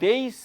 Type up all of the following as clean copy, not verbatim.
23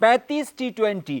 35 T20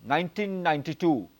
1992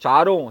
4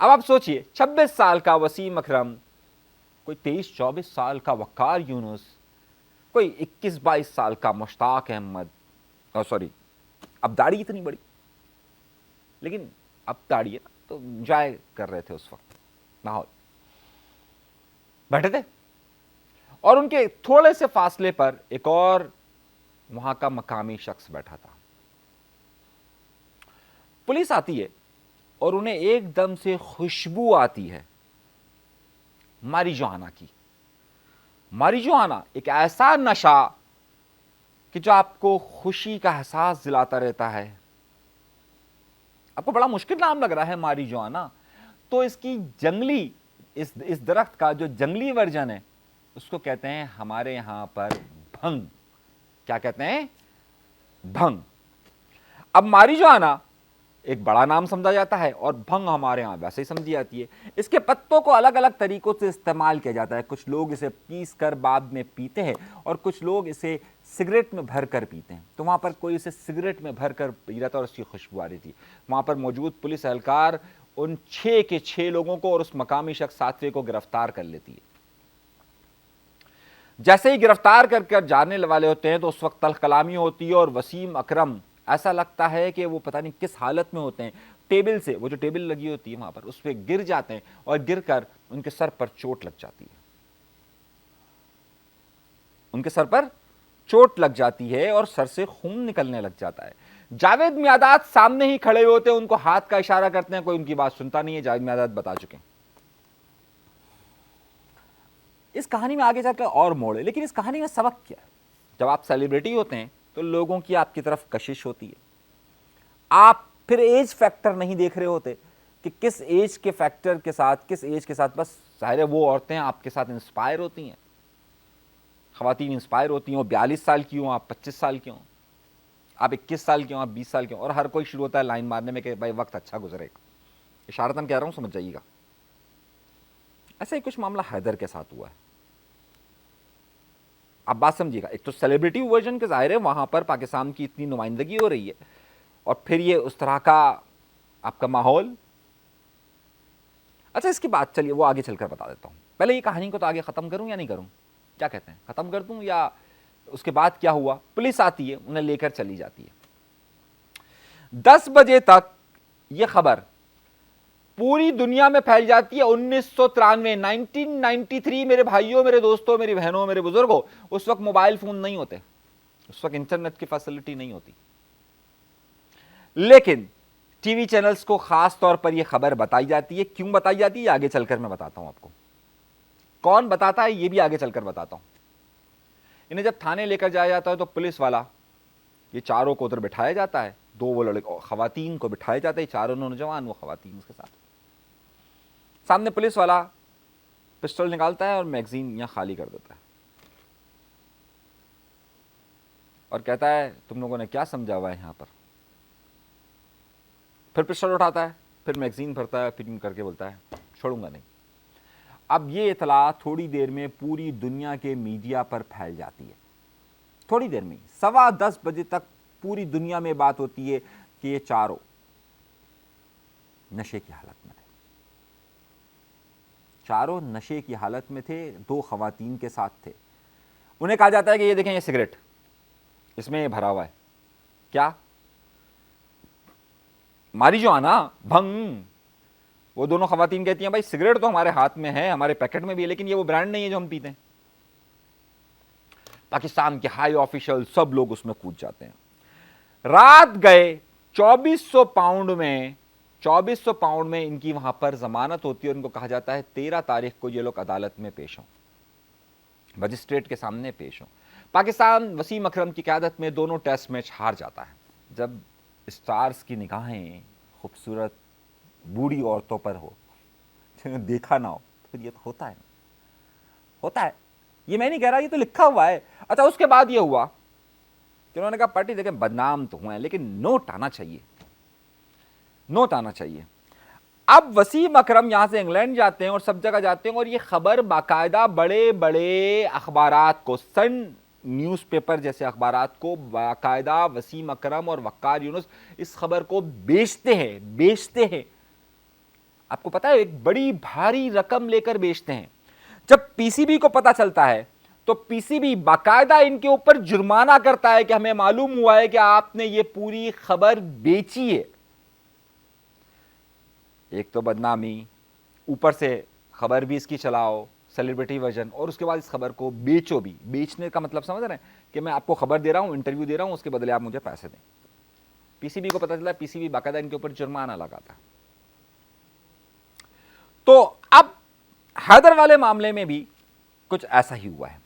اب آپ سوچئے 26 سال کا وسیم اکرم، کوئی 23-24 سال کا وقار یونس، کوئی 21-22 سال کا مشتاق احمد، سوری اب داڑھی اتنی بڑی، لیکن اب داڑھی ہے نا تو انجوائے کر رہے تھے اس وقت ماحول، بیٹھے تھے اور ان کے تھوڑے سے فاصلے پر ایک اور وہاں کا مقامی شخص بیٹھا تھا. پولیس آتی ہے اور انہیں ایک دم سے خوشبو آتی ہے ماریجوانا کی. ماریجوانا ایک ایسا نشہ کہ جو آپ کو خوشی کا احساس دلاتا رہتا ہے. آپ کو بڑا مشکل نام لگ رہا ہے ماریجوانا، تو اس کی جنگلی اس درخت کا جو جنگلی ورژن ہے اس کو کہتے ہیں ہمارے یہاں پر بھنگ. کیا کہتے ہیں؟ بھنگ. اب ماریجوانا ایک بڑا نام سمجھا جاتا ہے اور بھنگ ہمارے ہاں ویسے ہی سمجھی جاتی ہے. اس کے پتوں کو الگ الگ طریقوں سے استعمال کیا جاتا ہے. کچھ لوگ اسے پیس کر بعد میں پیتے ہیں اور کچھ لوگ اسے سگریٹ میں بھر کر پیتے ہیں. تو وہاں پر کوئی اسے سگریٹ میں بھر کر پی رہا تھا اور اس کی خوشبو آ رہی تھی. وہاں پر موجود پولیس اہلکار ان 6 کے 6 لوگوں کو اور اس مقامی شخص 7ویں کو گرفتار کر لیتی ہے. جیسے ہی گرفتار کر جانے والے ہوتے ہیں تو اس وقت تلخ کلامی ہوتی ہے اور وسیم اکرم ایسا لگتا ہے کہ وہ پتہ نہیں کس حالت میں ہوتے ہیں. ٹیبل سے، وہ جو ٹیبل لگی ہوتی ہے وہاں پر، اس پہ گر جاتے ہیں اور گر کر ان کے سر پر چوٹ لگ جاتی ہے. ان کے سر پر چوٹ لگ جاتی ہے اور سر سے خون نکلنے لگ جاتا ہے. جاوید میاداد سامنے ہی کھڑے ہوتے ہیں، ان کو ہاتھ کا اشارہ کرتے ہیں، کوئی ان کی بات سنتا نہیں ہے. جاوید میاداد بتا چکے ہیں. اس کہانی میں آگے جا کر اور موڑ ہے، لیکن اس کہانی میں سبق کیا ہے؟ جب آپ سیلیبریٹی ہوتے ہیں تو لوگوں کی آپ کی طرف کشش ہوتی ہے. آپ پھر ایج فیکٹر نہیں دیکھ رہے ہوتے کہ کس ایج کے فیکٹر کے ساتھ، کس ایج کے ساتھ. بس ظاہر ہے وہ عورتیں آپ کے ساتھ انسپائر ہوتی ہیں، خواتین انسپائر ہوتی ہیں. وہ 42 سال کی ہوں، آپ 25 سال کی ہوں، آپ 21 سال کے ہوں، آپ 20 سال کے ہوں، اور ہر کوئی شروع ہوتا ہے لائن مارنے میں کہ بھائی وقت اچھا گزرے گا. اشارتاً کہہ رہا ہوں، سمجھ جائیے گا. ایسا ہی کچھ معاملہ حیدر کے ساتھ ہوا ہے. آپ بات سمجھیے گا، ایک تو سیلیبریٹی ورژن کے ظاہر ہے وہاں پر پاکستان کی اتنی نمائندگی ہو رہی ہے، اور پھر یہ اس طرح کا آپ کا ماحول. اچھا اس کی بات چلیے وہ آگے چل کر بتا دیتا ہوں. پہلے یہ کہانی کو تو آگے ختم کروں یا نہیں کروں؟ کیا کہتے ہیں، ختم کر دوں یا اس کے بعد کیا ہوا؟ پولیس آتی ہے، انہیں لے کر چلی جاتی ہے. 10 بجے تک یہ خبر پوری دنیا میں پھیل جاتی ہے. 1993 میرے بھائیوں، میرے دوستوں، میری بہنوں، میرے بزرگوں، اس وقت موبائل فون نہیں ہوتے، اس وقت انٹرنیٹ کی فیسلٹی نہیں ہوتی، لیکن ٹی وی چینلز کو خاص طور پر یہ خبر بتائی جاتی ہے. کیوں بتائی جاتی ہے آگے چل کر میں بتاتا ہوں آپ کو. کون بتاتا ہے یہ بھی آگے چل کر بتاتا ہوں. انہیں جب تھانے لے کر جایا جاتا ہے تو پولیس والا یہ چاروں کو ادھر بٹھایا جاتا ہے، 2 وہ لڑکے خواتین کو بٹھایا جاتا ہے، چاروں نوجوان، وہ خواتین اس کے ساتھ. سامنے پولیس والا پسٹل نکالتا ہے اور میگزین یہاں خالی کر دیتا ہے اور کہتا ہے تم لوگوں نے کیا سمجھا ہوا ہے یہاں پر. پھر پسٹل اٹھاتا ہے، پھر میگزین بھرتا ہے، پھر کر کے بولتا ہے چھوڑوں گا نہیں. اب یہ اطلاع تھوڑی دیر میں پوری دنیا کے میڈیا پر پھیل جاتی ہے. تھوڑی دیر میں 10:15 بجے تک پوری دنیا میں بات ہوتی ہے کہ یہ چاروں نشے کی حالت میں تھے. چاروں نشے کی حالت میں تھے، 2 خواتین کے ساتھ تھے. انہیں کہا جاتا ہے کہ یہ دیکھیں یہ سگریٹ، اس میں یہ بھرا ہوا ہے. کیا؟ ماریجوانا، بھنگ. وہ دونوں خواتین کہتی ہیں بھائی سگریٹ تو ہمارے ہاتھ میں ہے، ہمارے پیکٹ میں بھی ہے، لیکن یہ وہ برانڈ نہیں ہے جو ہم پیتے ہیں. پاکستان کے ہائی آفیشل سب لوگ اس میں کود جاتے ہیں. رات گئے 2400 پاؤنڈ میں ان کی وہاں پر ضمانت ہوتی ہے اور ان کو کہا جاتا ہے 13 تاریخ کو یہ لوگ عدالت میں پیش ہوں، مجسٹریٹ کے سامنے پیش ہوں. پاکستان وسیم اکرم کی قیادت میں دونوں ٹیسٹ میچ ہار جاتا ہے. جب اسٹارز کی نگاہیں خوبصورت بوڑھی عورتوں پر ہو، دیکھا نہ ہو، پھر یہ تو ہوتا ہے. یہ میں نہیں کہہ رہا، یہ تو لکھا ہوا ہے. اچھا اس کے بعد یہ ہوا کہ انہوں نے کہا پارٹی دیکھیں بدنام تو ہوئے ہیں لیکن نوٹ آنا چاہیے. اب وسیم اکرم یہاں سے انگلینڈ جاتے ہیں اور سب جگہ جاتے ہیں اور یہ خبر باقاعدہ بڑے بڑے اخبارات کو، سن نیوز پیپر جیسے اخبارات کو باقاعدہ وسیم اکرم اور وقار یونس اس خبر کو بیچتے ہیں. آپ کو پتا ہے ایک بڑی بھاری رقم لے کر بیچتے ہیں. جب پی سی بی کو پتا چلتا ہے تو پی سی بی باقاعدہ ان کے اوپر جرمانہ کرتا ہے کہ ہمیں معلوم ہوا ہے کہ آپ نے یہ پوری خبر بیچی ہے. ایک تو بدنامی، اوپر سے خبر بھی اس کی چلاؤ سیلیبریٹی ورژن، اور اس کے بعد اس خبر کو بیچو بھی. بیچنے کا مطلب سمجھ رہے ہیں کہ میں آپ کو خبر دے رہا ہوں، انٹرویو دے رہا ہوں، اس کے بدلے آپ مجھے پیسے دیں. پی سی بی کو پتا چلا، پی سی بی باقاعدہ ان کے اوپر جرمانہ لگاتا. تو اب حیدر والے معاملے میں بھی کچھ ایسا ہی ہوا ہے.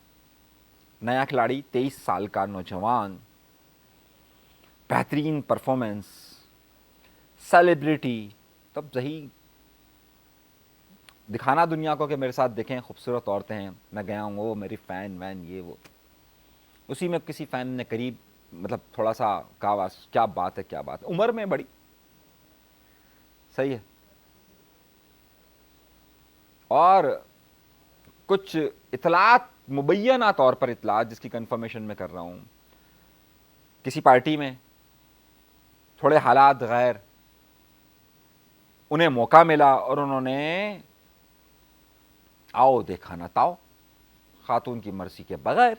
نیا کھلاڑی 23 سال کا نوجوان، بہترین پرفارمنس، سیلیبریٹی، تب صحیح دکھانا دنیا کو کہ میرے ساتھ دیکھیں خوبصورت عورتیں ہیں، میں گیا ہوں، وہ میری فین وین یہ وہ. اسی میں کسی فین نے قریب مطلب تھوڑا سا کہا کیا بات ہے کیا بات ہے، عمر میں بڑی صحیح ہے. اور کچھ اطلاعات، مبینہ طور پر اطلاعات جس کی کنفرمیشن میں کر رہا ہوں، کسی پارٹی میں تھوڑے حالات غیر، انہیں موقع ملا اور انہوں نے آؤ دیکھا نہ تاؤ، خاتون کی مرضی کے بغیر.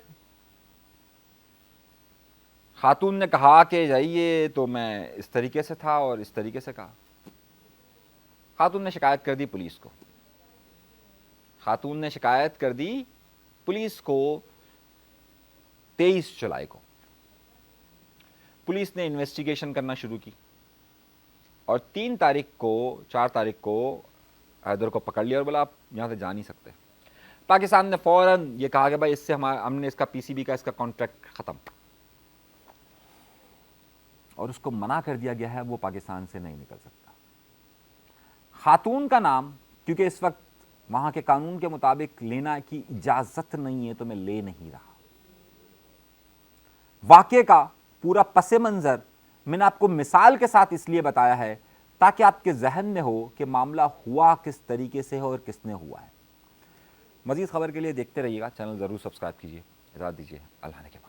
خاتون نے کہا کہ جائیے تو میں اس طریقے سے تھا اور اس طریقے سے کہا. خاتون نے شکایت کر دی پولیس کو. خاتون نے شکایت کر دی پولیس کو 23 جولائی کو. پولیس نے انویسٹیگیشن کرنا شروع کی اور 4 تاریخ کو حیدر کو پکڑ لیا اور بولا آپ یہاں سے جا نہیں سکتے. پاکستان نے فوراً یہ کہا کہ بھائی اس سے ہم نے اس کا پی سی بی کا اس کا کانٹریکٹ ختم، اور اس کو منع کر دیا گیا ہے وہ پاکستان سے نہیں نکل سکتا. خاتون کا نام کیونکہ اس وقت وہاں کے قانون کے مطابق لینا کی اجازت نہیں ہے تو میں لے نہیں رہا. واقعے کا پورا پس منظر میں نے آپ کو مثال کے ساتھ اس لیے بتایا ہے تاکہ آپ کے ذہن میں ہو کہ معاملہ ہوا کس طریقے سے ہے اور کس نے ہوا ہے. مزید خبر کے لیے دیکھتے رہیے گا، چینل ضرور سبسکرائب کیجیے. اجازت دیجیے، اللہ نے کے بعد.